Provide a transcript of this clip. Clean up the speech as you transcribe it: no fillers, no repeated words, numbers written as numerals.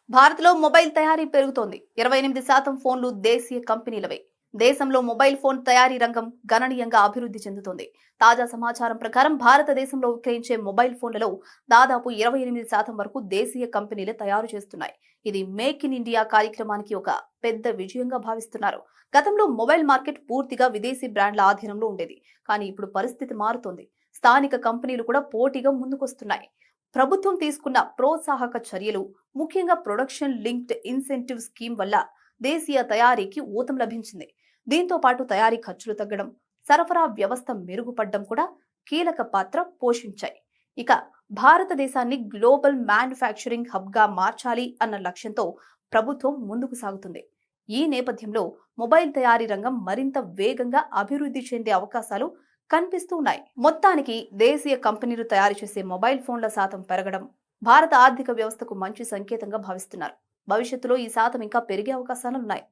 భారత్లో మొబైల్ తయారీ పెరుగుతోంది. 28% ఫోన్లు దేశీయ కంపెనీలవే. దేశంలో మొబైల్ ఫోన్ తయారీ రంగం గణనీయంగా అభివృద్ధి చెందుతోంది. తాజా సమాచారం ప్రకారం భారతదేశంలో విక్రయించే మొబైల్ ఫోన్లలో దాదాపు 28% వరకు దేశీయ కంపెనీలే తయారు చేస్తున్నాయి. ఇది మేక్ ఇన్ ఇండియా కార్యక్రమానికి ఒక పెద్ద విజయంగా భావిస్తున్నారు. గతంలో మొబైల్ మార్కెట్ పూర్తిగా విదేశీ బ్రాండ్ల ఆధీనంలో ఉండేది. కానీ ఇప్పుడు పరిస్థితి మారుతోంది. స్థానిక కంపెనీలు కూడా పోటీగా ముందుకొస్తున్నాయి. ప్రభుత్వం తీసుకున్న ప్రోత్సాహక చర్యలు, ముఖ్యంగా ప్రొడక్షన్ లింక్డ్ ఇన్సెంటివ్ స్కీమ్ వల్ల దేశీయ తయారీకి ఊతం లభించింది. దీంతో పాటు తయారీ ఖర్చులు తగ్గడం, సరఫరా వ్యవస్థ మెరుగుపడడం కూడా కీలక పాత్ర పోషించాయి. ఇక భారతదేశాన్ని గ్లోబల్ మ్యానుఫ్యాక్చరింగ్ హబ్ గా మార్చాలి అన్న లక్ష్యంతో ప్రభుత్వం ముందుకు సాగుతుంది. ఈ నేపథ్యంలో మొబైల్ తయారీ రంగం మరింత వేగంగా అభివృద్ధి చెందే అవకాశాలు కనిపిస్తూ ఉన్నాయి. మొత్తానికి దేశీయ కంపెనీలు తయారు చేసే మొబైల్ ఫోన్ల శాతం పెరగడం భారత ఆర్థిక వ్యవస్థకు మంచి సంకేతంగా భావిస్తున్నారు. భవిష్యత్తులో ఈ శాతం ఇంకా పెరిగే అవకాశాలున్నాయి.